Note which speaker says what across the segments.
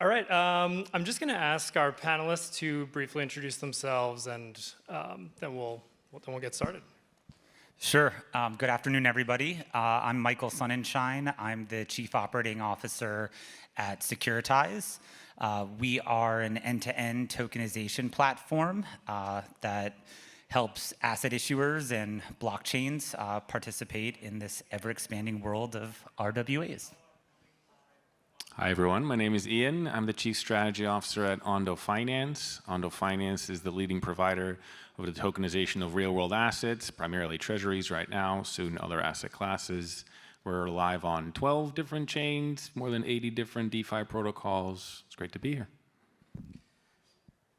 Speaker 1: All right, I'm just going to ask our panelists to briefly introduce themselves, and then we'll get started.
Speaker 2: Sure. Good afternoon, everybody. I'm Michael Sonnenshein. I'm the Chief Operating Officer at Securitize. We are an end-to-end tokenization platform that helps asset issuers and blockchains participate in this ever-expanding world of RWAs.
Speaker 3: Hi, everyone. My name is Ian. I'm the Chief Strategy Officer at Ondo Finance. Ondo Finance is the leading provider of the tokenization of real-world assets, primarily treasuries right now, soon other asset classes. We're live on 12 different chains, more than 80 different DeFi protocols. It's great to be here.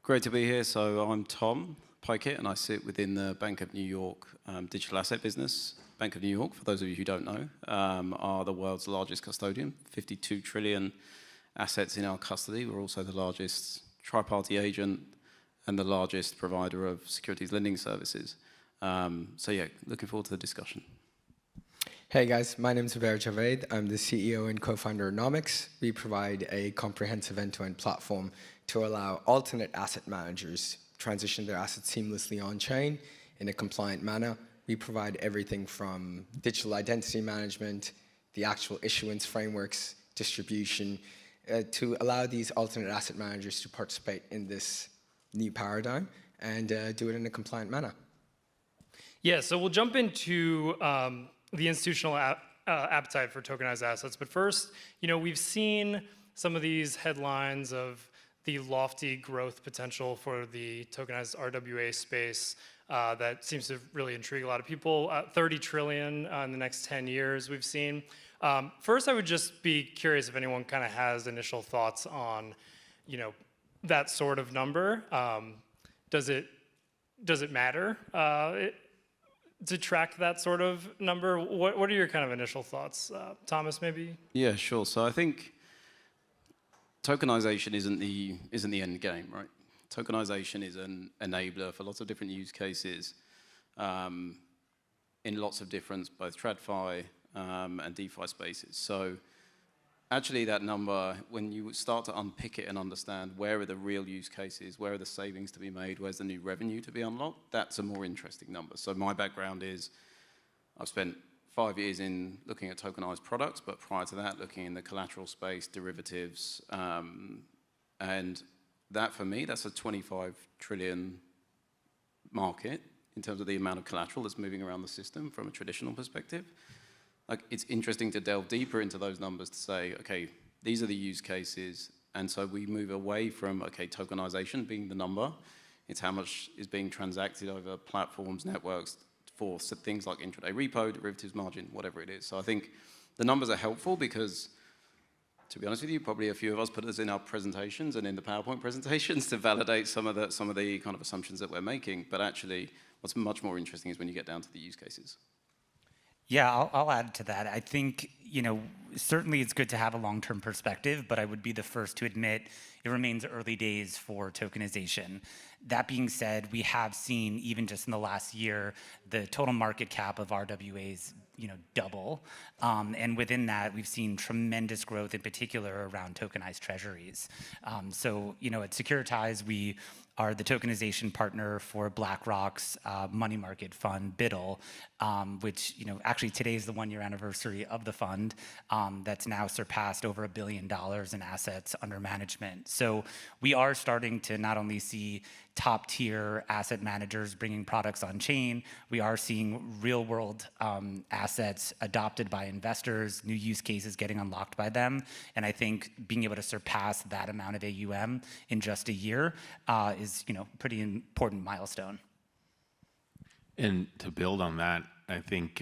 Speaker 4: Great to be here. So I'm Tom Pikett, and I sit within the Bank of New York digital asset business. Bank of New York, for those of you who don't know, are the world's largest custodian, 52 trillion assets in our custody. We're also the largest tri-party agent and the largest provider of securities lending services. So yeah, looking forward to the discussion.
Speaker 5: Hey guys, my name is Ubair Javaid. I'm the CEO and co-founder of Nomics. We provide a comprehensive end-to-end platform to allow alternate asset managers transition their assets seamlessly on-chain in a compliant manner. We provide everything from digital identity management, the actual issuance frameworks, distribution, to allow these alternate asset managers to participate in this new paradigm and do it in a compliant manner.
Speaker 1: Yeah, so we'll jump into the institutional appetite for tokenized assets. But first, we've seen some of these headlines of the lofty growth potential for the tokenized RWA space that seems to really intrigue a lot of people. 30 trillion in the next 10 years we've seen. First, I would just be curious if anyone kind of has initial thoughts on, that sort of number. Does it matter to track that sort of number? What are your kind of initial thoughts? Thomas, maybe?
Speaker 4: Yeah, sure. So I think tokenization isn't the end game, right? Tokenization is an enabler for lots of different use cases in lots of different, both TradFi and DeFi spaces. So actually that number, when you start to unpick it and understand where are the real use cases, where are the savings to be made, where's the new revenue to be unlocked, that's a more interesting number. So my background is I've spent 5 years in looking at tokenized products, but prior to that, looking in the collateral space, derivatives, and that for me, that's a 25 trillion market in terms of the amount of collateral that's moving around the system from a traditional perspective. Like, it's interesting to delve deeper into those numbers to say, okay, these are the use cases, and so we move away from, okay, tokenization being the number. It's how much is being transacted over platforms, networks, for things like intraday repo, derivatives margin, whatever it is. So I think the numbers are helpful because, to be honest with you, probably a few of us put this in our presentations and in the PowerPoint presentations to validate some of the kind of assumptions that we're making. But actually, what's much more interesting is when you get down to the use cases.
Speaker 2: Yeah, I'll add to that. I think, certainly it's good to have a long-term perspective, but I would be the first to admit it remains early days for tokenization. That being said, we have seen, even just in the last year, the total market cap of RWAs double. And within that, we've seen tremendous growth, in particular around tokenized treasuries. So, at Securitize, we are the tokenization partner for BlackRock's money market fund, BUIDL, which, actually today is the 1-year anniversary of the fund that's now surpassed over $1 billion in assets under management. So we are starting to not only see top-tier asset managers bringing products on chain, we are seeing real-world assets adopted by investors, new use cases getting unlocked by them, and I think being able to surpass that amount of AUM in just a year is, pretty important milestone.
Speaker 3: And to build on that, I think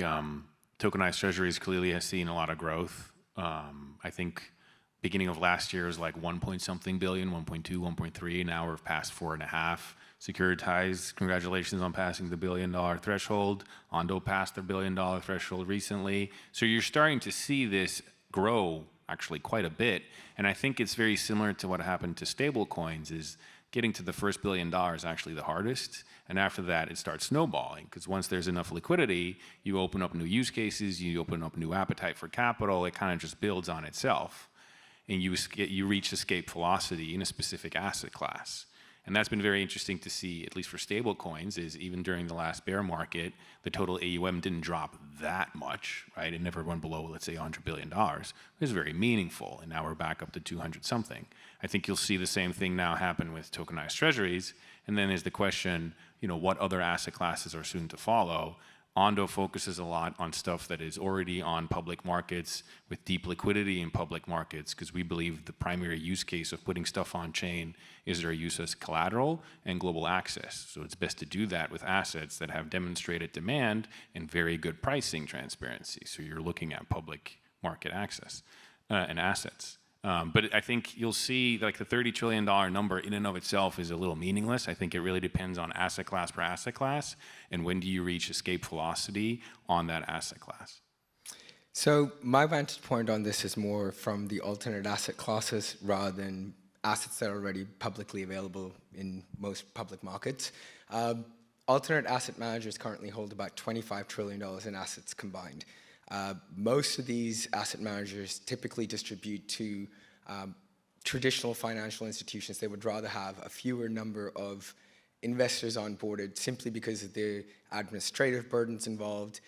Speaker 3: tokenized treasuries clearly has seen a lot of growth. I think beginning of last year was like 1-point-something billion, 1.2, 1.3. Now we're past 4.5. Securitize, congratulations on passing the $1 billion threshold. Ondo passed the $1 billion threshold recently. So you're starting to see this grow actually quite a bit. And I think it's very similar to what happened to stable coins, is getting to the first $1 billion is actually the hardest. And after that, it starts snowballing, because once there's enough liquidity, you open up new use cases, you open up new appetite for capital, it kind of just builds on itself. and you reach escape velocity in a specific asset class. And that's been very interesting to see, at least for stable coins, is even during the last bear market, the total AUM didn't drop that much, right? It never went below, let's say, $100 billion. It was very meaningful, and now we're back up to 200 something. I think you'll see the same thing now happen with tokenized treasuries. And then there's the question, what other asset classes are soon to follow? Ondo focuses a lot on stuff that is already on public markets with deep liquidity in public markets, because we believe the primary use case of putting stuff on chain is their use as collateral and global access. So it's best to do that with assets that have demonstrated demand and very good pricing transparency. So you're looking at public market access and assets. But I think you'll see like the $30 trillion number in and of itself is a little meaningless. I think it really depends on asset class per asset class, and when do you reach escape velocity on that asset class.
Speaker 5: So my vantage point on this is more from the alternate asset classes rather than assets that are already publicly available in most public markets. Alternate asset managers currently hold about $25 trillion in assets combined. Most of these asset managers typically distribute to traditional financial institutions. They would rather have a fewer number of investors onboarded simply because of the administrative burdens involved,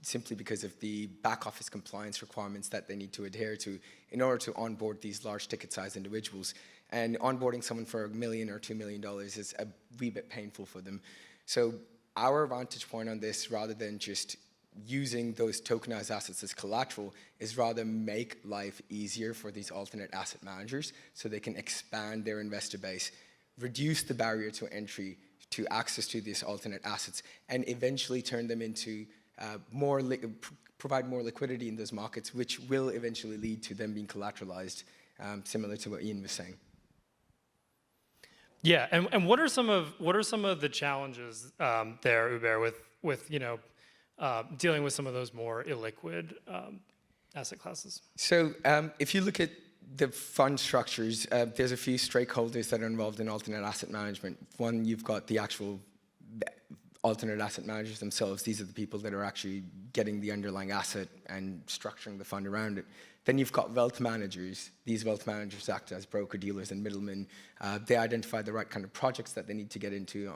Speaker 5: simply because of the back office compliance requirements that they need to adhere to in order to onboard these large ticket size individuals. And onboarding someone for $1 million or $2 million is a wee bit painful for them. So our vantage point on this, rather than just using those tokenized assets as collateral, is rather make life easier for these alternate asset managers so they can expand their investor base, reduce the barrier to entry to access to these alternate assets, and eventually turn them into provide more liquidity in those markets, which will eventually lead to them being collateralized, similar to what Ian was saying.
Speaker 1: Yeah, and what are some of the challenges there, Ubair, with dealing with some of those more illiquid asset classes?
Speaker 5: So if you look at the fund structures, there's a few stakeholders that are involved in alternate asset management. One, you've got the actual alternate asset managers themselves. These are the people that are actually getting the underlying asset and structuring the fund around it. Then you've got wealth managers. These wealth managers act as broker-dealers and middlemen. They identify the right kind of projects that they need to get into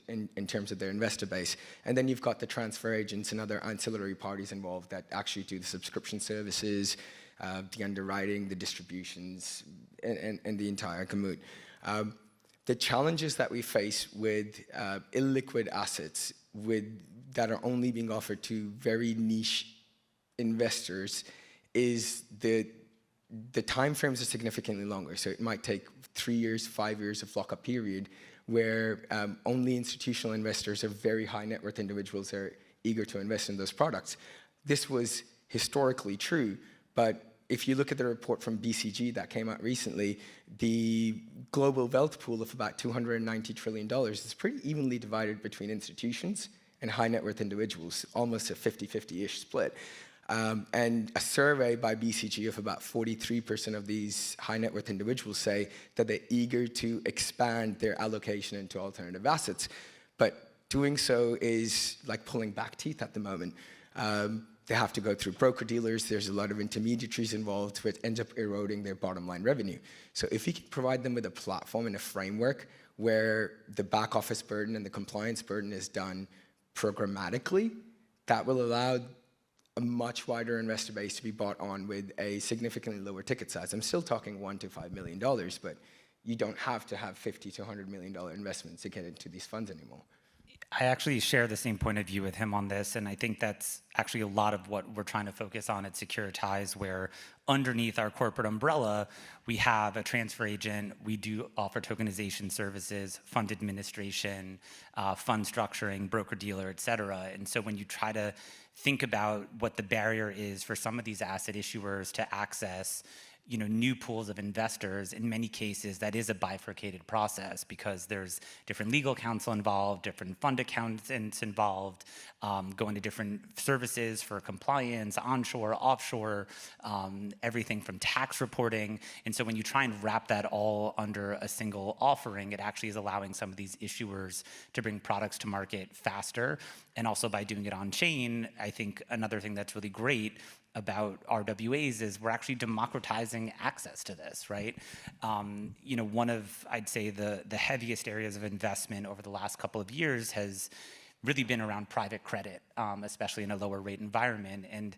Speaker 5: in terms of their investor base. And then you've got the transfer agents and other ancillary parties involved that actually do the subscription services, the underwriting, the distributions, and the entire camoot. The challenges that we face with illiquid assets that are only being offered to very niche investors is the time frames are significantly longer. So it might take 3 years, 5 years of lockup period, where only institutional investors or very high net worth individuals are eager to invest in those products. This was historically true, but if you look at the report from BCG that came out recently, the global wealth pool of about $290 trillion is pretty evenly divided between institutions and high net worth individuals, almost a 50-50-ish split. And a survey by BCG of about 43% of these high net worth individuals say that they're eager to expand their allocation into alternative assets. But doing so is like pulling back teeth at the moment. They have to go through broker-dealers. There's a lot of intermediaries involved, which ends up eroding their bottom line revenue. So if you can provide them with a platform and a framework where the back office burden and the compliance burden is done programmatically, that will allow a much wider investor base to be bought on with a significantly lower ticket size. I'm still talking $1 to $5 million, but you don't have to have $50 to $100 million investments to get into these funds anymore.
Speaker 2: I actually share the same point of view with him on this, and I think that's actually a lot of what we're trying to focus on at Securitize, where underneath our corporate umbrella, we have a transfer agent, we do offer tokenization services, fund administration, fund structuring, broker-dealer, et cetera. And so when you try to think about what the barrier is for some of these asset issuers to access new pools of investors, in many cases, that is a bifurcated process because there's different legal counsel involved, different fund accountants involved, going to different services for compliance, onshore, offshore, everything from tax reporting. And so when you try and wrap that all under a single offering, it actually is allowing some of these issuers to bring products to market faster. And also by doing it on chain, I think another thing that's really great about RWAs is we're actually democratizing access to this, right? One of, I'd say, the heaviest areas of investment over the last couple of years has really been around private credit, especially in a lower rate environment. And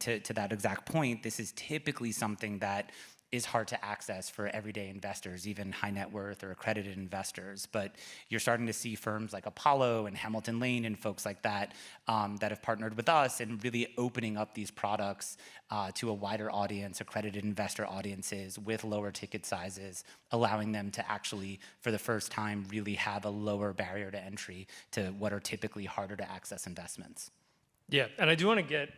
Speaker 2: to that exact point, this is typically something that is hard to access for everyday investors, even high net worth or accredited investors. But you're starting to see firms like Apollo and Hamilton Lane and folks like that that have partnered with us and really opening up these products to a wider audience, accredited investor audiences with lower ticket sizes, allowing them to actually, for the first time, really have a lower barrier to entry to what are typically harder to access investments.
Speaker 1: Yeah, and I do want to get,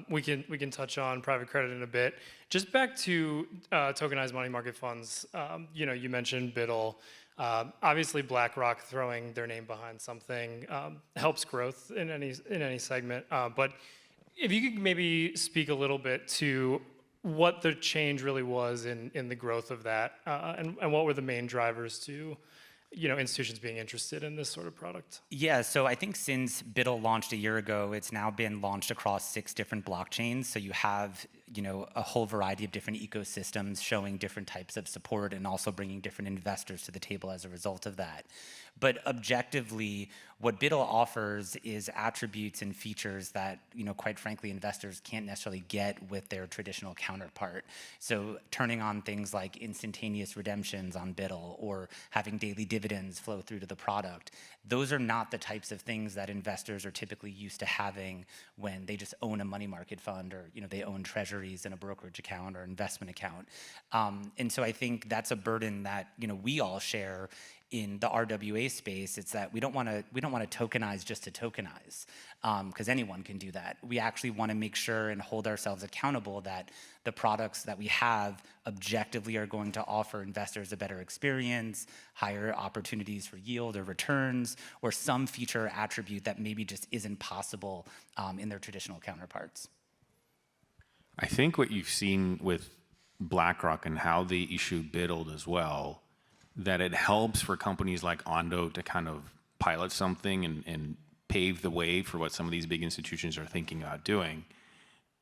Speaker 1: we can touch on private credit in a bit. Just back to tokenized money market funds, you mentioned BUIDL. Obviously, BlackRock throwing their name behind something helps growth in any segment. But if you could maybe speak a little bit to what the change really was in the growth of that, and what were the main drivers to institutions being interested in this sort of product?
Speaker 2: Yeah, so I think since BUIDL launched a year ago, it's now been launched across 6 different blockchains. So you have, a whole variety of different ecosystems showing different types of support and also bringing different investors to the table as a result of that. But objectively, what BUIDL offers is attributes and features that, quite frankly, investors can't necessarily get with their traditional counterpart. So turning on things like instantaneous redemptions on BUIDL or having daily dividends flow through to the product, those are not the types of things that investors are typically used to having when they just own a money market fund or, they own treasuries in a brokerage account or investment account. And so I think that's a burden that, we all share in the RWA space. It's that we don't want to tokenize just to tokenize, because anyone can do that. We actually want to make sure and hold ourselves accountable that the products that we have objectively are going to offer investors a better experience, higher opportunities for yield or returns, or some feature or attribute that maybe just isn't possible in their traditional counterparts.
Speaker 3: I think what you've seen with BlackRock and how they issue BUIDL as well, that it helps for companies like Ondo to kind of pilot something and pave the way for what some of these big institutions are thinking about doing.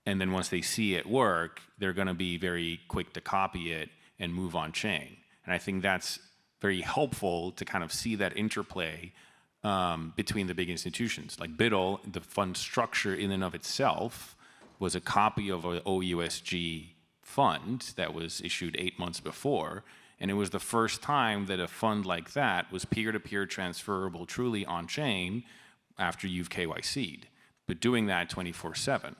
Speaker 3: And then once they see it work, they're going to be very quick to copy it and move on chain. And I think that's very helpful to kind of see that interplay between the big institutions. Like BUIDL, the fund structure in and of itself was a copy of an OUSG fund that was issued 8 months before. And it was the first time that a fund like that was peer-to-peer transferable truly on-chain after you've KYC'd, but doing that 24/7.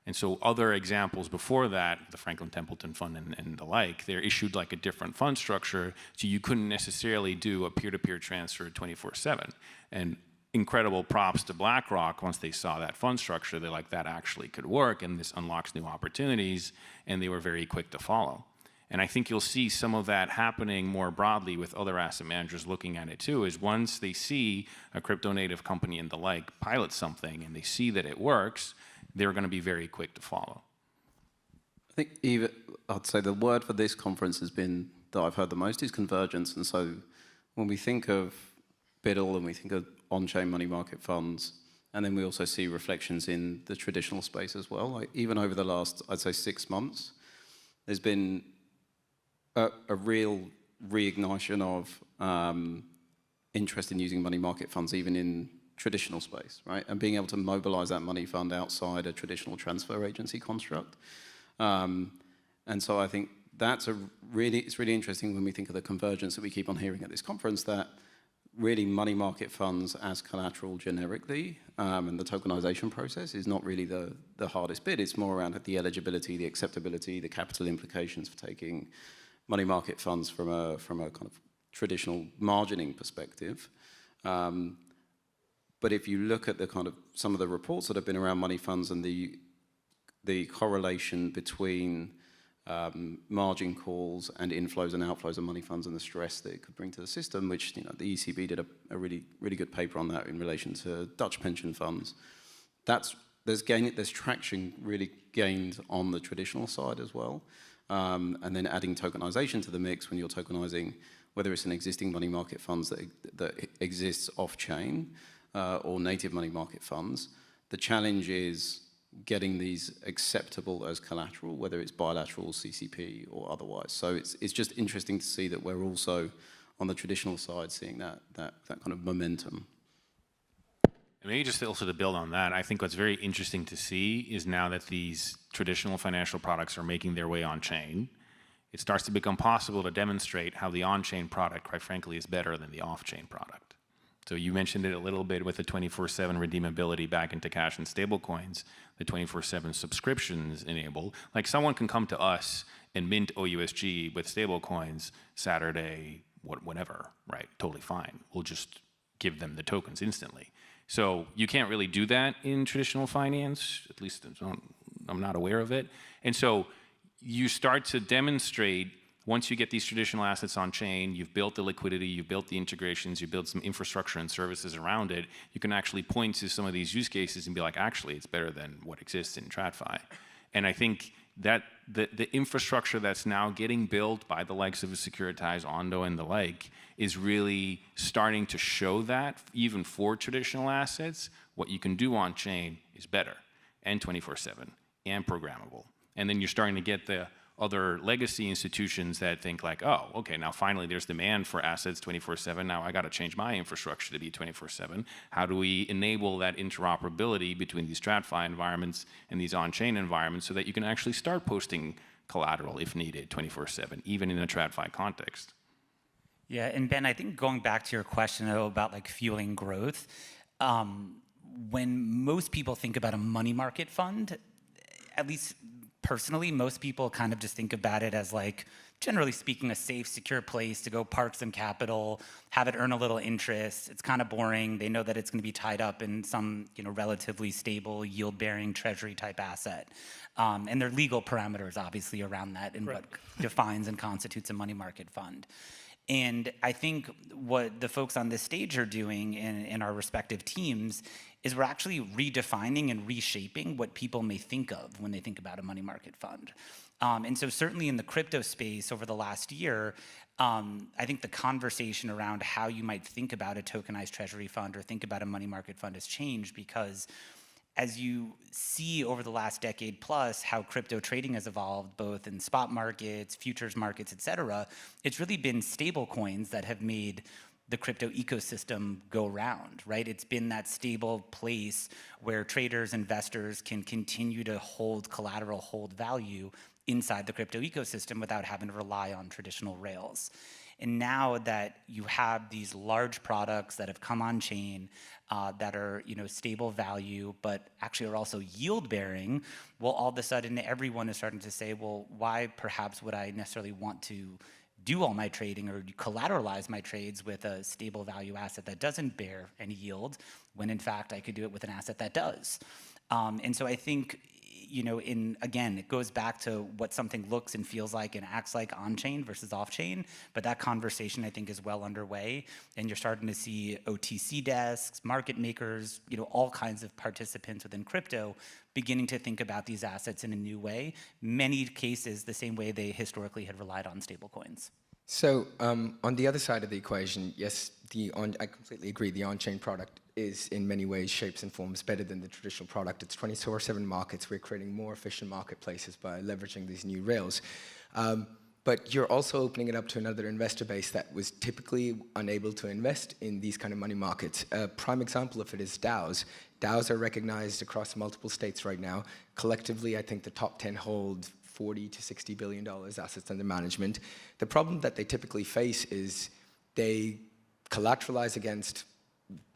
Speaker 3: And so other examples before that, the Franklin Templeton Fund and the like, they're issued like a different fund structure, so you couldn't necessarily do a peer-to-peer transfer 24/7. And incredible props to BlackRock. Once they saw that fund structure, they're like, that actually could work, and this unlocks new opportunities, and they were very quick to follow. And I think you'll see some of that happening more broadly with other asset managers looking at it too, is once they see a crypto native company and the like pilot something and they see that it works, they're going to be very quick to follow.
Speaker 4: I think I'd say the word for this conference has been, that I've heard the most, is convergence. And so when we think of BUIDL and we think of on-chain money market funds, and then we also see reflections in the traditional space as well, like even over the last, I'd say 6 months, there's been a real reignition of interest in using money market funds, even in traditional space, right? And being able to mobilize that money fund outside a traditional transfer agency construct. And so I think it's really interesting when we think of the convergence that we keep on hearing at this conference, that really money market funds as collateral generically, and the tokenization process is not really the hardest bit. It's more around the eligibility, the acceptability, the capital implications for taking money market funds from a kind of traditional margining perspective. But if you look at the kind of some of the reports that have been around money funds and the correlation between margin calls and inflows and outflows of money funds and the stress that it could bring to the system, which the ECB did a really good paper on that in relation to Dutch pension funds. There's traction really gained on the traditional side as well. And then adding tokenization to the mix when you're tokenizing, whether it's an existing money market funds that exists off-chain or native money market funds. The challenge is getting these acceptable as collateral, whether it's bilateral, CCP, or otherwise. So it's just interesting to see that we're also on the traditional side seeing that kind of momentum.
Speaker 3: And maybe just also to build on that, I think what's very interesting to see is now that these traditional financial products are making their way on-chain, it starts to become possible to demonstrate how the on-chain product, quite frankly, is better than the off-chain product. So you mentioned it a little bit with the 24/7 redeemability back into cash and stablecoins, the 24/7 subscriptions enabled. Like someone can come to us and mint OUSG with stablecoins Saturday, whatever, right? Totally fine. We'll just give them the tokens instantly. So you can't really do that in traditional finance, at least I'm not aware of it. And so you start to demonstrate, once you get these traditional assets on chain, you've built the liquidity, you've built the integrations, you've built some infrastructure and services around it, you can actually point to some of these use cases and be like, actually, it's better than what exists in TradFi. And I think that the infrastructure that's now getting built by the likes of Securitize, Ondo, and the like is really starting to show that, even for traditional assets, what you can do on chain is better, and 24/7, and programmable. And then you're starting to get the other legacy institutions that think like, oh, okay, now finally there's demand for assets 24/7. Now I got to change my infrastructure to be 24/7. How do we enable that interoperability between these TradFi environments and these on-chain environments so that you can actually start posting collateral if needed 24/7, even in a TradFi context?
Speaker 2: Yeah, and Ben, I think going back to your question though, about like fueling growth, when most people think about a money market fund, at least personally, most people kind of just think about it as like, generally speaking, a safe, secure place to go park some capital, have it earn a little interest. It's kind of boring. They know that it's going to be tied up in some, relatively stable, yield-bearing treasury type asset. And there are legal parameters, obviously, around that and what defines and constitutes a money market fund. And I think what the folks on this stage are doing in our respective teams is we're actually redefining and reshaping what people may think of when they think about a money market fund. And so certainly in the crypto space over the last year, I think the conversation around how you might think about a tokenized treasury fund or think about a money market fund has changed, because as you see over the last decade plus how crypto trading has evolved, both in spot markets, futures markets, et cetera, it's really been stable coins that have made the crypto ecosystem go round, right? It's been that stable place where traders, investors can continue to hold collateral, hold value inside the crypto ecosystem without having to rely on traditional rails. And now that you have these large products that have come on chain that are stable value, but actually are also yield bearing, well, all of a sudden everyone is starting to say, well, why perhaps would I necessarily want to do all my trading or collateralize my trades with a stable value asset that doesn't bear any yield, when in fact I could do it with an asset that does. And so I think, again, it goes back to what something looks and feels like and acts like on-chain versus off-chain, but that conversation I think is well underway, and you're starting to see OTC desks, market makers, all kinds of participants within crypto beginning to think about these assets in a new way, many cases the same way they historically had relied on stablecoins.
Speaker 5: So on the other side of the equation, yes, I completely agree. The on-chain product is in many ways, shapes and forms better than the traditional product. It's 24/7 markets. We're creating more efficient marketplaces by leveraging these new rails. But you're also opening it up to another investor base that was typically unable to invest in these kind of money markets. A prime example of it is DAOs. DAOs are recognized across multiple states right now. Collectively, I think the top 10 hold $40 to $60 billion assets under management. The problem that they typically face is they collateralize against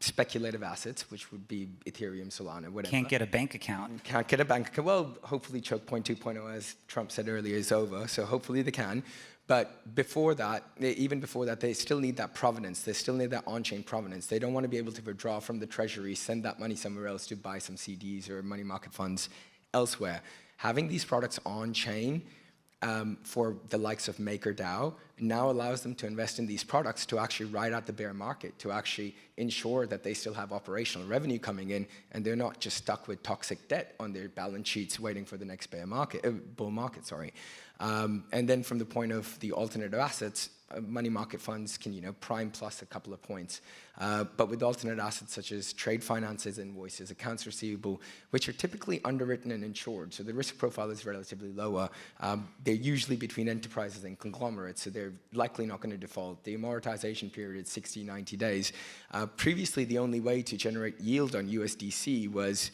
Speaker 5: speculative assets, which would be Ethereum, Solana, whatever.
Speaker 2: Can't get a bank account.
Speaker 5: Can't get a bank account. Well, hopefully Choke Point 2.0, as Trump said earlier, is over, so hopefully they can. But before that, even before that, they still need that provenance. They still need that on-chain provenance. They don't want to be able to withdraw from the treasury, send that money somewhere else to buy some CDs or money market funds elsewhere. Having these products on-chain for the likes of MakerDAO now allows them to invest in these products to actually ride out the bear market, to actually ensure that they still have operational revenue coming in, and they're not just stuck with toxic debt on their balance sheets waiting for the next bull market. And then from the point of the alternative assets, money market funds can, prime plus a couple of points. But with alternate assets such as trade finances, invoices, accounts receivable, which are typically underwritten and insured, so the risk profile is relatively lower. They're usually between enterprises and conglomerates, so they're likely not going to default. The amortization period is 60, 90 days. Previously, the only way to generate yield on USDC was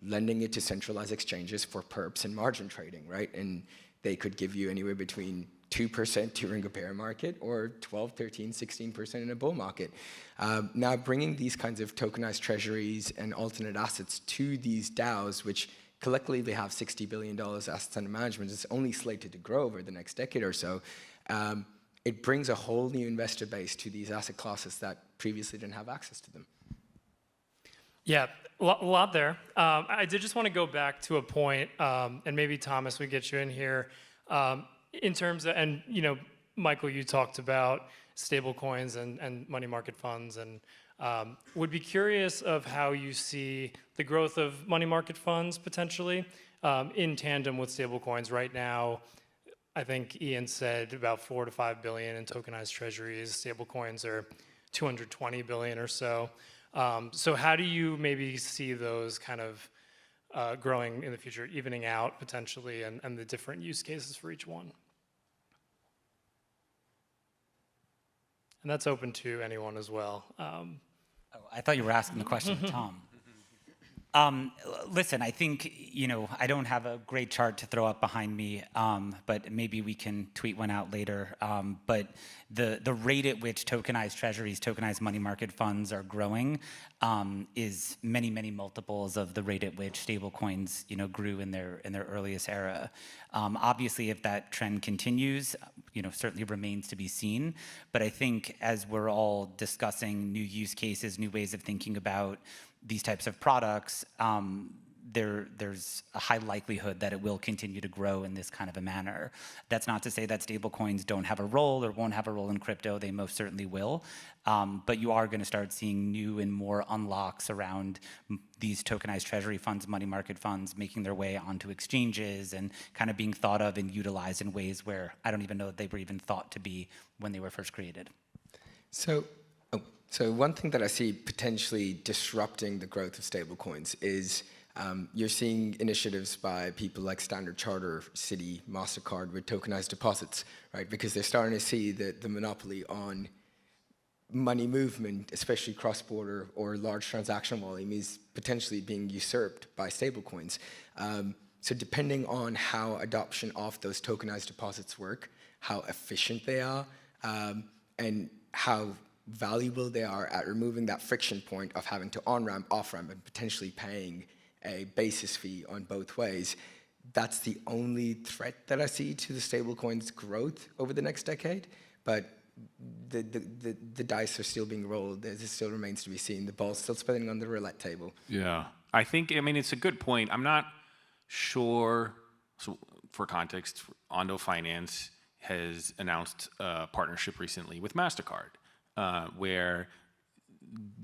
Speaker 5: lending it to centralized exchanges for perps and margin trading, right? And they could give you anywhere between 2% during a bear market or 12, 13, 16% in a bull market. Now bringing these kinds of tokenized treasuries and alternate assets to these DAOs, which collectively have $60 billion assets under management, is only slated to grow over the next decade or so. It brings a whole new investor base to these asset classes that previously didn't have access to them.
Speaker 1: Yeah, a lot there. I did just want to go back to a point, and maybe Thomas, we get you in here, in terms of, and Michael, you talked about stable coins and money market funds, and would be curious of how you see the growth of money market funds potentially in tandem with stable coins. Right now, I think Ian said about 4 to 5 billion in tokenized treasuries. Stable coins are 220 billion or so. So how do you maybe see those kind of growing in the future, evening out potentially, and the different use cases for each one? And that's open to anyone as well.
Speaker 2: Oh, I thought you were asking the question to Tom. Listen, I think, I don't have a great chart to throw up behind me, but maybe we can tweet one out later. But the rate at which tokenized treasuries, tokenized money market funds are growing is many, many multiples of the rate at which stablecoins, grew in their earliest era. Obviously, if that trend continues, certainly remains to be seen. But I think as we're all discussing new use cases, new ways of thinking about these types of products, there's a high likelihood that it will continue to grow in this kind of a manner. That's not to say that stablecoins don't have a role or won't have a role in crypto. They most certainly will. But you are going to start seeing new and more unlocks around these tokenized treasury funds, money market funds, making their way onto exchanges and kind of being thought of and utilized in ways where I don't even know that they were even thought to be when they were first created.
Speaker 5: So one thing that I see potentially disrupting the growth of stablecoins is you're seeing initiatives by people like Standard Chartered, Citi, MasterCard with tokenized deposits, right? Because they're starting to see that the monopoly on money movement, especially cross-border or large transaction volume, is potentially being usurped by stablecoins. So depending on how adoption of those tokenized deposits work, how efficient they are, and how valuable they are at removing that friction point of having to on-ramp, off-ramp, and potentially paying a basis fee on both ways, that's the only threat that I see to the stablecoins' growth over the next decade. But the dice are still being rolled. It still remains to be seen. The ball's still spinning on the roulette table.
Speaker 3: Yeah, I mean, it's a good point. I'm not sure, so for context, Ondo Finance has announced a partnership recently with MasterCard, where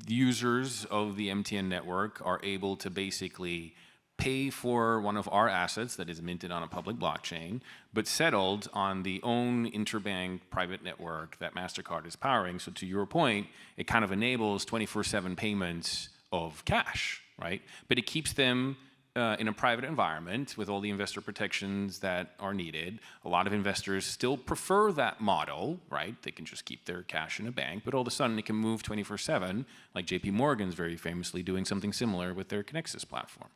Speaker 3: users of the MTN network are able to basically pay for one of our assets that is minted on a public blockchain, but settled on the own interbank private network that MasterCard is powering. So to your point, it kind of enables 24/7 payments of cash, right? But it keeps them in a private environment with all the investor protections that are needed. A lot of investors still prefer that model, right? They can just keep their cash in a bank, but all of a sudden it can move 24/7, like JP Morgan's very famously doing something similar with their Connexus platform.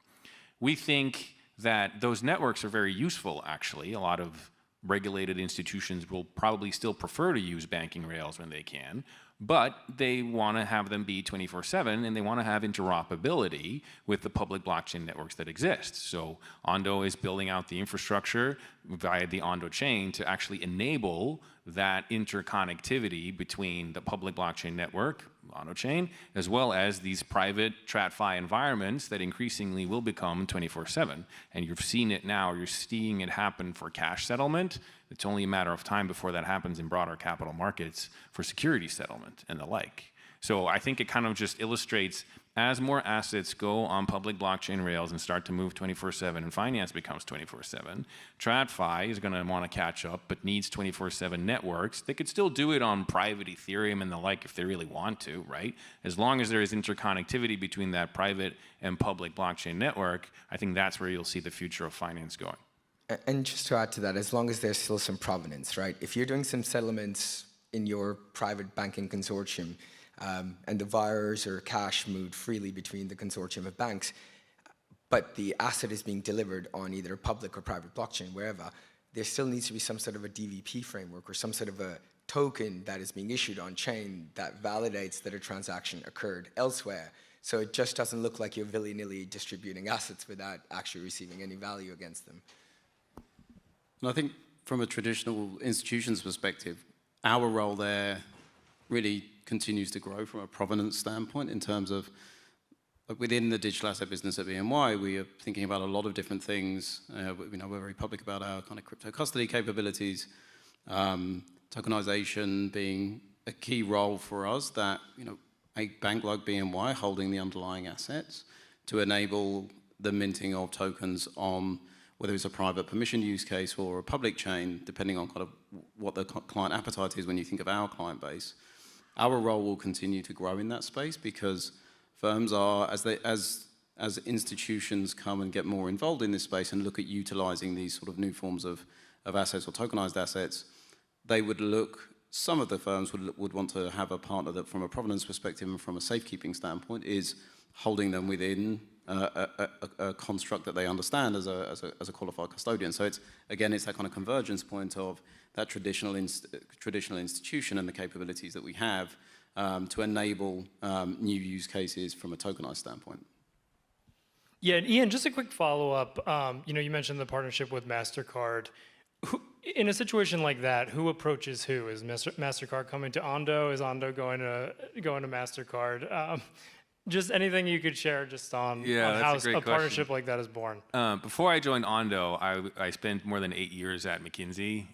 Speaker 3: We think that those networks are very useful, actually. A lot of regulated institutions will probably still prefer to use banking rails when they can, but they want to have them be 24/7, and they want to have interoperability with the public blockchain networks that exist. So Ondo is building out the infrastructure via the Ondo chain to actually enable that interconnectivity between the public blockchain network, Ondo chain, as well as these private TradFi environments that increasingly will become 24/7. And you've seen it now, you're seeing it happen for cash settlement. It's only a matter of time before that happens in broader capital markets for security settlement and the like. So I think it kind of just illustrates as more assets go on public blockchain rails and start to move 24/7 and finance becomes 24/7, TradFi is going to want to catch up but needs 24/7 networks. They could still do it on private Ethereum and the like if they really want to, right? As long as there is interconnectivity between that private and public blockchain network, I think that's where you'll see the future of finance going.
Speaker 5: And just to add to that, as long as there's still some provenance, right? If you're doing some settlements in your private banking consortium, and the wires or cash moved freely between the consortium of banks, but the asset is being delivered on either a public or private blockchain, wherever, there still needs to be some sort of a DVP framework or some sort of a token that is being issued on chain that validates that a transaction occurred elsewhere. So it just doesn't look like you're willy-nilly distributing assets without actually receiving any value against them.
Speaker 4: And I think from a traditional institutions perspective, our role there really continues to grow from a provenance standpoint in terms of within the digital asset business at BNY, we are thinking about a lot of different things. We're very public about our kind of crypto custody capabilities, tokenization being a key role for us that, a bank like BNY holding the underlying assets to enable the minting of tokens on whether it's a private permission use case or a public chain, depending on kind of what the client appetite is when you think of our client base. Our role will continue to grow in that space because firms are, as institutions come and get more involved in this space and look at utilizing these sort of new forms of assets or tokenized assets, they would look, some of the firms would want to have a partner that from a provenance perspective and from a safekeeping standpoint is holding them within a construct that they understand as a qualified custodian. So it's that kind of convergence point of that traditional institution and the capabilities that we have to enable new use cases from a tokenized standpoint.
Speaker 1: Yeah, and Ian, just a quick follow-up. You mentioned the partnership with MasterCard. In a situation like that, who approaches who? Is MasterCard coming to Ondo? Is Ondo going to MasterCard? Just anything you could share just on how a partnership like that is born.
Speaker 3: Before I joined Ondo, I spent more than 8 years at McKinsey,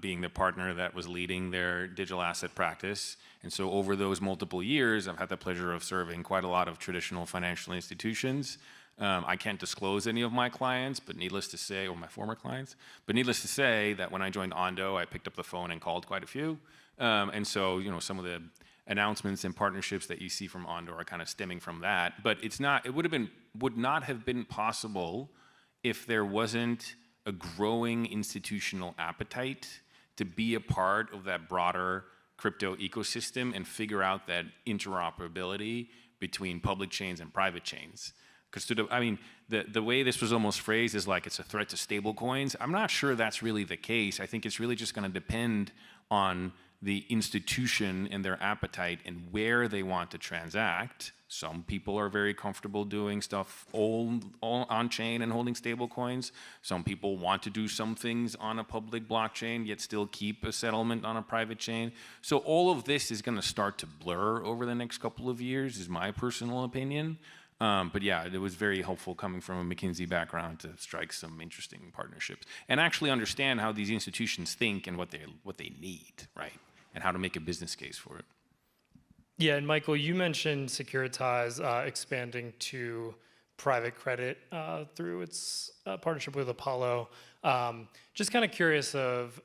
Speaker 3: being the partner that was leading their digital asset practice. And so over those multiple years, I've had the pleasure of serving quite a lot of traditional financial institutions. I can't disclose any of my clients, but needless to say, or my former clients, but needless to say that when I joined Ondo, I picked up the phone and called quite a few. And so, some of the announcements and partnerships that you see from Ondo are kind of stemming from that. But it would not have been possible if there wasn't a growing institutional appetite to be a part of that broader crypto ecosystem and figure out that interoperability between public chains and private chains. Because the way this was almost phrased is like it's a threat to stable coins. I'm not sure that's really the case. I think it's really just going to depend on the institution and their appetite and where they want to transact. Some people are very comfortable doing stuff all on chain and holding stable coins. Some people want to do some things on a public blockchain yet still keep a settlement on a private chain. So all of this is going to start to blur over the next couple of years, is my personal opinion. But yeah, it was very helpful coming from a McKinsey background to strike some interesting partnerships and actually understand how these institutions think and what they need, right? And how to make a business case for it.
Speaker 1: Yeah, and Michael, you mentioned Securitize expanding to private credit through its partnership with Apollo. Just kind of curious of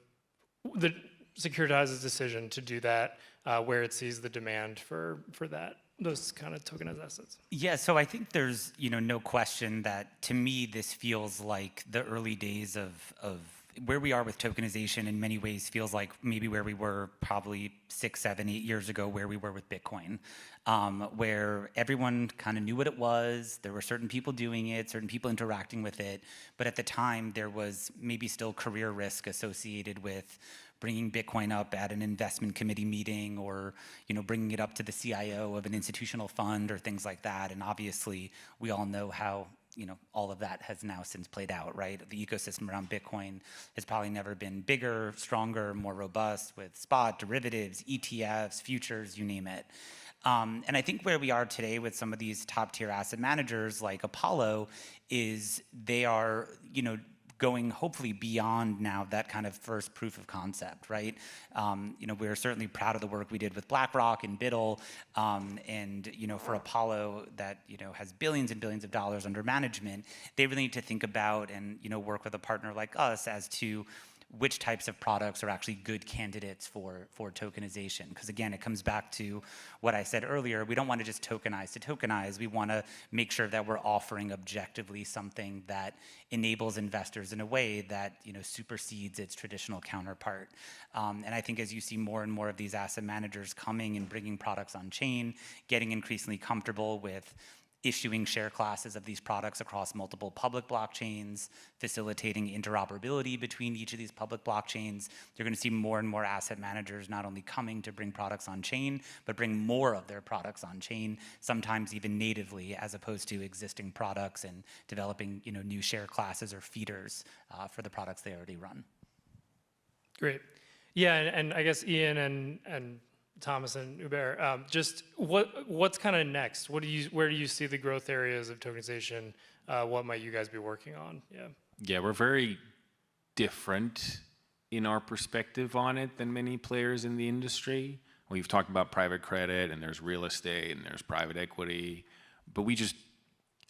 Speaker 1: the Securitize's decision to do that, where it sees the demand for those kind of tokenized assets.
Speaker 2: Yeah, so I think there's no question that to me this feels like the early days of where we are with tokenization in many ways feels like maybe where we were probably 6, 7, 8 years ago, where we were with Bitcoin, where everyone kind of knew what it was. There were certain people doing it, certain people interacting with it. But at the time, there was maybe still career risk associated with bringing Bitcoin up at an investment committee meeting or bringing it up to the CIO of an institutional fund or things like that. And obviously, we all know how all of that has now since played out, right? The ecosystem around Bitcoin has probably never been bigger, stronger, more robust with spot, derivatives, ETFs, futures, you name it. And I think where we are today with some of these top tier asset managers like Apollo is they are, going hopefully beyond now that kind of first proof of concept, right? We're certainly proud of the work we did with BlackRock and Biddle, and for Apollo that has billions and billions of dollars under management. They really need to think about and work with a partner like us as to which types of products are actually good candidates for tokenization. Because again, it comes back to what I said earlier. We don't want to just tokenize to tokenize. We want to make sure that we're offering objectively something that enables investors in a way that supersedes its traditional counterpart. And I think as you see more and more of these asset managers coming and bringing products on chain, getting increasingly comfortable with issuing share classes of these products across multiple public blockchains, facilitating interoperability between each of these public blockchains. You're going to see more and more asset managers not only coming to bring products on chain, but bring more of their products on chain, sometimes even natively, as opposed to existing products and developing new share classes or feeders for the products they already run.
Speaker 1: Great. Yeah, and I guess Ian and Thomas and Ubair, just what's kind of next? Where do you see the growth areas of tokenization? What might you guys be working on?
Speaker 3: Yeah, we're very different in our perspective on it than many players in the industry. We've talked about private credit, and there's real estate, and there's private equity, but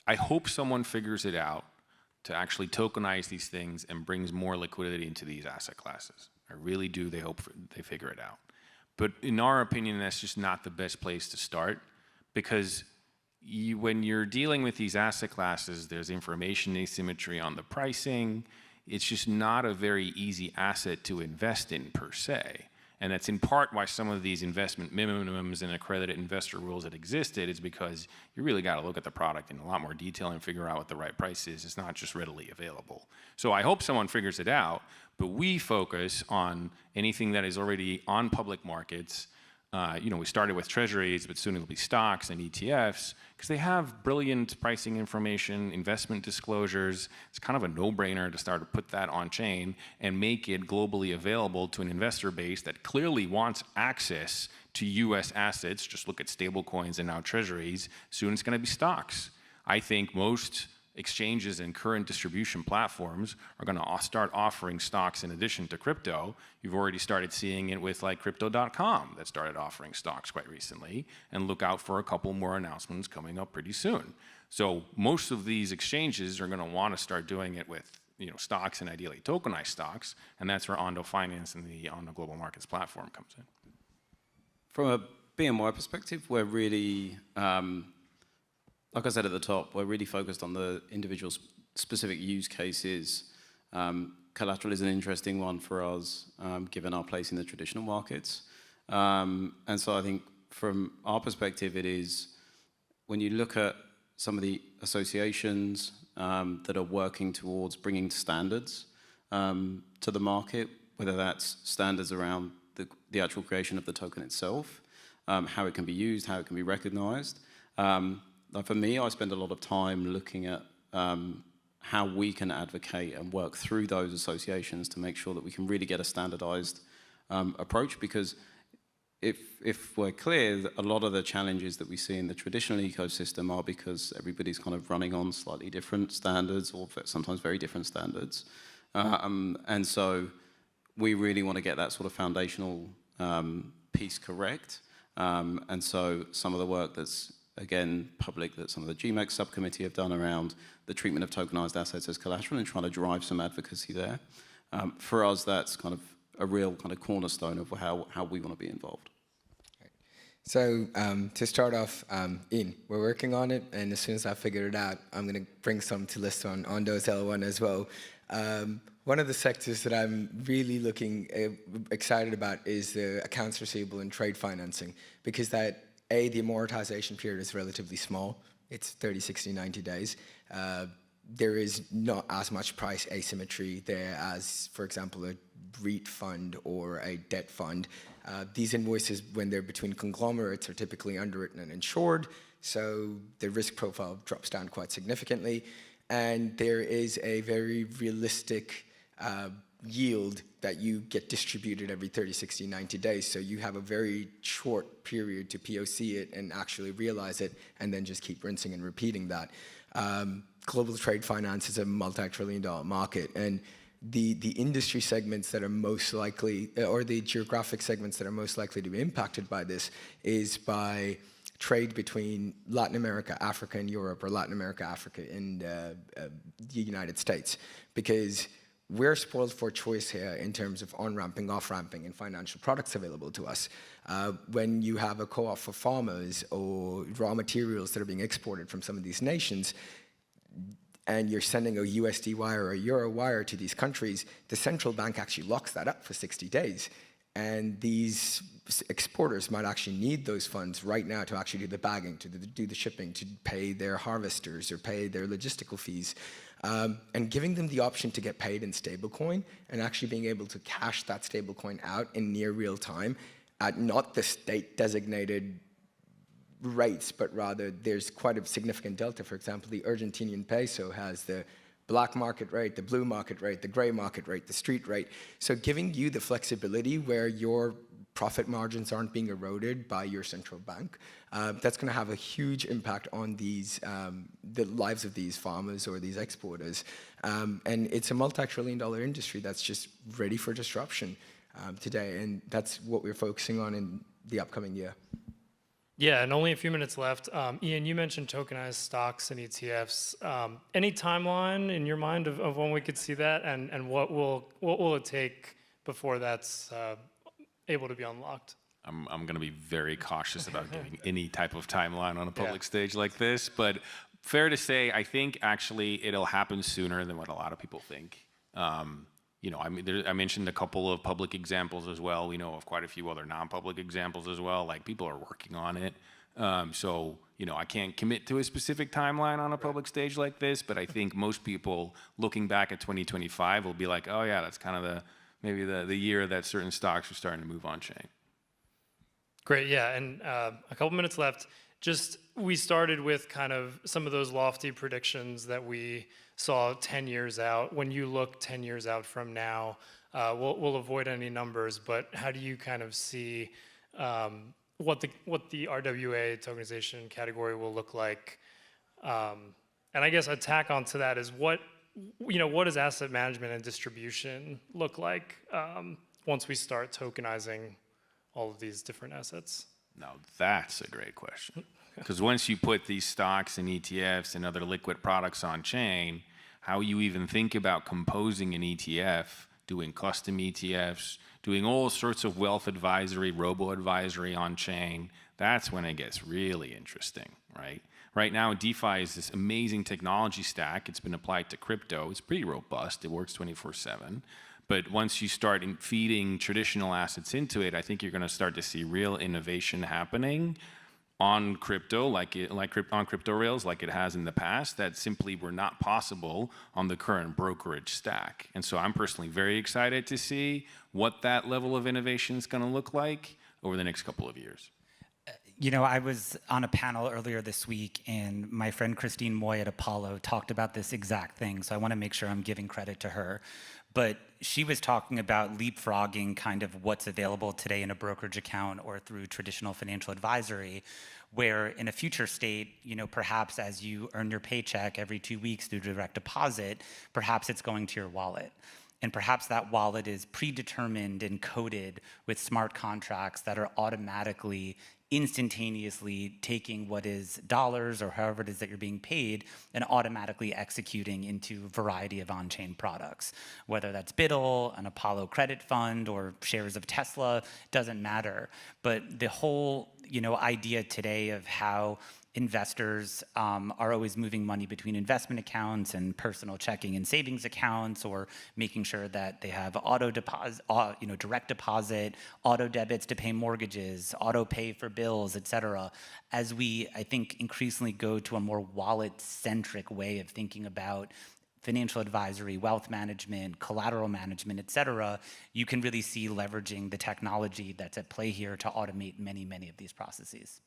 Speaker 3: I hope someone figures it out to actually tokenize these things and brings more liquidity into these asset classes. I really do. They hope they figure it out. But in our opinion, that's just not the best place to start, because when you're dealing with these asset classes, there's information asymmetry on the pricing. It's just not a very easy asset to invest in per se. And that's in part why some of these investment minimums and accredited investor rules that existed is because you really got to look at the product in a lot more detail and figure out what the right price is. It's not just readily available. So I hope someone figures it out, but we focus on anything that is already on public markets. We started with treasuries, but soon it'll be stocks and ETFs, because they have brilliant pricing information, investment disclosures. It's kind of a no-brainer to start to put that on chain and make it globally available to an investor base that clearly wants access to US assets. Just look at stable coins and now treasuries. Soon it's going to be stocks. I think most exchanges and current distribution platforms are going to start offering stocks in addition to crypto. You've already started seeing it with like Crypto.com that started offering stocks quite recently, and look out for a couple more announcements coming up pretty soon. So most of these exchanges are going to want to start doing it with stocks, and ideally tokenized stocks, and that's where Ondo Finance and the Ondo Global Markets platform comes in.
Speaker 4: From a BNY perspective, we're really like I said at the top, we're really focused on the individual specific use cases. Collateral is an interesting one for us, given our place in the traditional markets. And so I think from our perspective, it is when you look at some of the associations that are working towards bringing standards to the market, whether that's standards around the actual creation of the token itself, how it can be used, how it can be recognized. For me, I spend a lot of time looking at how we can advocate and work through those associations to make sure that we can really get a standardized approach, because if we're clear, a lot of the challenges that we see in the traditional ecosystem are because everybody's kind of running on slightly different standards, or sometimes very different standards. And so we really want to get that sort of foundational piece correct. And so some of the work that's again, public, that some of the GMEX subcommittee have done around the treatment of tokenized assets as collateral and trying to drive some advocacy there. For us, that's kind of a real kind of cornerstone of how we want to be involved.
Speaker 5: So to start off, Ian, we're working on it, and as soon as I figure it out, I'm going to bring some to list on those L1 as well. One of the sectors that I'm really excited about is the accounts receivable and trade financing, because the amortization period is relatively small. It's 30, 60, 90 days. There is not as much price asymmetry there as, for example, a REIT fund or a debt fund. These invoices, when they're between conglomerates, are typically underwritten and insured, so the risk profile drops down quite significantly. And there is a very realistic yield that you get distributed every 30, 60, 90 days. So you have a very short period to POC it and actually realize it, and then just keep rinsing and repeating that. global trade finance is a multi-trillion-dollar market, and the industry segments that are most likely, or the geographic segments that are most likely to be impacted by this, is by trade between Latin America, Africa, and Europe, or Latin America, Africa, and the United States, because we're spoiled for choice here in terms of on-ramping, off-ramping, and financial products available to us. When you have a co-op for farmers or raw materials that are being exported from some of these nations, and you're sending a USD wire or a Euro wire to these countries, the central bank actually locks that up for 60 days. And these exporters might actually need those funds right now to actually do the bagging, to do the shipping, to pay their harvesters or pay their logistical fees. And giving them the option to get paid in stablecoin and actually being able to cash that stablecoin out in near real time at not the state-designated rates, but rather there's quite a significant delta. For example, the Argentinian peso has the black market rate, the blue market rate, the gray market rate, the street rate. So giving you the flexibility where your profit margins aren't being eroded by your central bank, that's going to have a huge impact on these, the lives of these farmers or these exporters. And it's a multi-trillion-dollar industry that's just ready for disruption today, and that's what we're focusing on in the upcoming year.
Speaker 1: Yeah, and only a few minutes left. Ian, you mentioned tokenized stocks and ETFs. Any timeline in your mind of when we could see that, and what will it take before that's able to be unlocked?
Speaker 3: I'm going to be very cautious about giving any type of timeline on a public stage like this, but fair to say, I think actually it'll happen sooner than what a lot of people think. You know, I mean, I mentioned a couple of public examples as well. We know of quite a few other non-public examples as well. Like, people are working on it. So, you know, I can't commit to a specific timeline on a public stage like this, but I think most people looking back at 2025 will be like, oh yeah, that's kind of maybe the year that certain stocks are starting to move on chain.
Speaker 1: Great, yeah, and a couple minutes left. Just, we started with kind of some of those lofty predictions that we saw 10 years out. When you look 10 years out from now, we'll avoid any numbers, but how do you kind of see what the RWA tokenization category will look like? And I guess a tack onto that is what does asset management and distribution look like once we start tokenizing all of these different assets?
Speaker 3: Now, that's a great question. Because once you put these stocks and ETFs and other liquid products on chain, how you even think about composing an ETF, doing custom ETFs, doing all sorts of wealth advisory, robo-advisory on chain, that's when it gets really interesting, right? Right now, DeFi is this amazing technology stack. It's been applied to crypto. It's pretty robust. It works 24/7. But once you start feeding traditional assets into it, I think you're going to start to see real innovation happening on crypto, on crypto rails, like it has in the past, that simply were not possible on the current brokerage stack. And so I'm personally very excited to see what that level of innovation is going to look like over the next couple of years.
Speaker 2: You know, I was on a panel earlier this week, and my friend Christine Moy at Apollo talked about this exact thing, so I want to make sure I'm giving credit to her. But she was talking about leapfrogging kind of what's available today in a brokerage account or through traditional financial advisory, where in a future state, you know, perhaps as you earn your paycheck every 2 weeks through direct deposit, perhaps it's going to your wallet. And perhaps that wallet is predetermined and coded with smart contracts that are automatically, instantaneously taking what is dollars or however it is that you're being paid and automatically executing into a variety of on-chain products. Whether that's BIDL, an Apollo credit fund, or shares of Tesla, doesn't matter. But the whole, you know, idea today of how investors are always moving money between investment accounts and personal checking and savings accounts, or making sure that they have auto deposit, direct deposit, auto debits to pay mortgages, auto pay for bills, et cetera. As we, I think, increasingly go to a more wallet-centric way of thinking about financial advisory, wealth management, collateral management, et cetera, you can really see leveraging the technology that's at play here to automate many, many of these processes.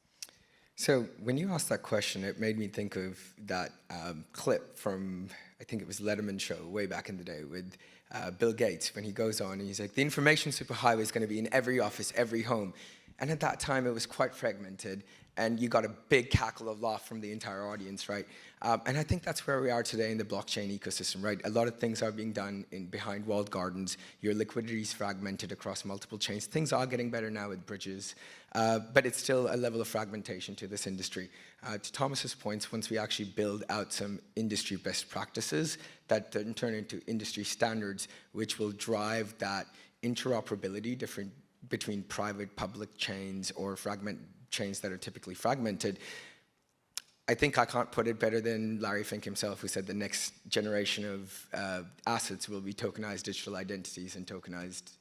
Speaker 5: So when you asked that question, it made me think of that clip from, I think it was Letterman show way back in the day with Bill Gates, when he goes on and he's like, the information superhighway is going to be in every office, every home. And at that time, it was quite fragmented, and you got a big cackle of laugh from the entire audience, right? And I think that's where we are today in the blockchain ecosystem, right? A lot of things are being done behind walled gardens. Your liquidity is fragmented across multiple chains. Things are getting better now with bridges, but it's still a level of fragmentation to this industry. To Thomas's points, once we actually build out some industry best practices that then turn into industry standards, which will drive that interoperability between private, public chains or chains that are typically fragmented, I think I can't put it better than Larry Fink himself, who said the next generation of assets will be tokenized digital identities and tokenized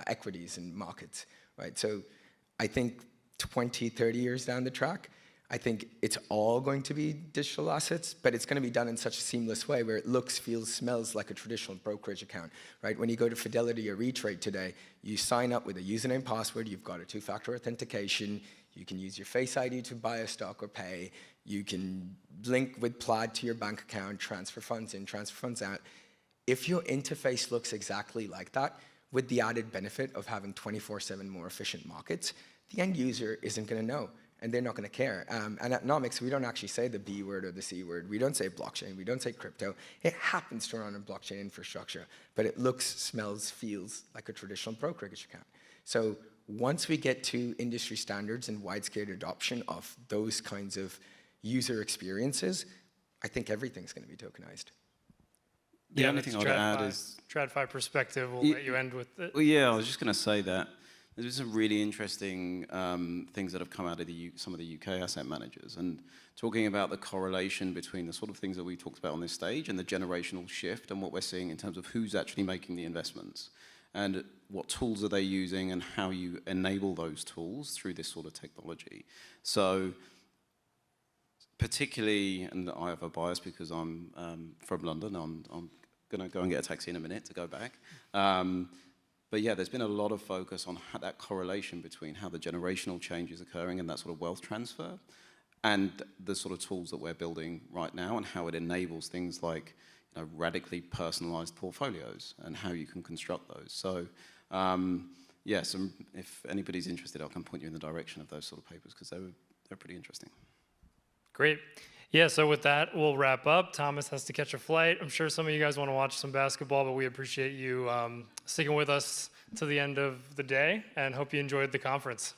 Speaker 5: equities and markets, right? So I think 20, 30 years down the track, I think it's all going to be digital assets, but it's going to be done in such a seamless way where it looks, feels, smells like a traditional brokerage account, right? When you go to Fidelity or E-Trade today, you sign up with a username, password, you've got a two-factor authentication, you can use your Face ID to buy a stock or pay, you can link with Plaid to your bank account, transfer funds in, transfer funds out. If your interface looks exactly like that, with the added benefit of having 24/7 more efficient markets, the end user isn't going to know, and they're not going to care. And at Nomics, we don't actually say the B word or the C word. We don't say blockchain. We don't say crypto. It happens to run on blockchain infrastructure, but it looks, smells, feels like a traditional brokerage account. So once we get to industry standards and wide-scale adoption of those kinds of user experiences, I think everything's going to be tokenized.
Speaker 4: The only thing I'd add is...
Speaker 1: TradFi perspective, we'll let you end with it.
Speaker 4: Well, yeah, I was just going to say that there's some really interesting things that have come out of some of the UK asset managers, and talking about the correlation between the sort of things that we talked about on this stage and the generational shift and what we're seeing in terms of who's actually making the investments and what tools are they using and how you enable those tools through this sort of technology. So particularly, and I have a bias because I'm from London, I'm going to go and get a taxi in a minute to go back. But yeah, there's been a lot of focus on that correlation between how the generational change is occurring and that sort of wealth transfer and the sort of tools that we're building right now and how it enables things like radically personalized portfolios and how you can construct those. So yes, if anybody's interested, I can point you in the direction of those sort of papers because they're pretty interesting.
Speaker 1: Great. Yeah, so with that, we'll wrap up. Thomas has to catch a flight. I'm sure some of you guys want to watch some basketball, but we appreciate you sticking with us to the end of the day and hope you enjoyed the conference.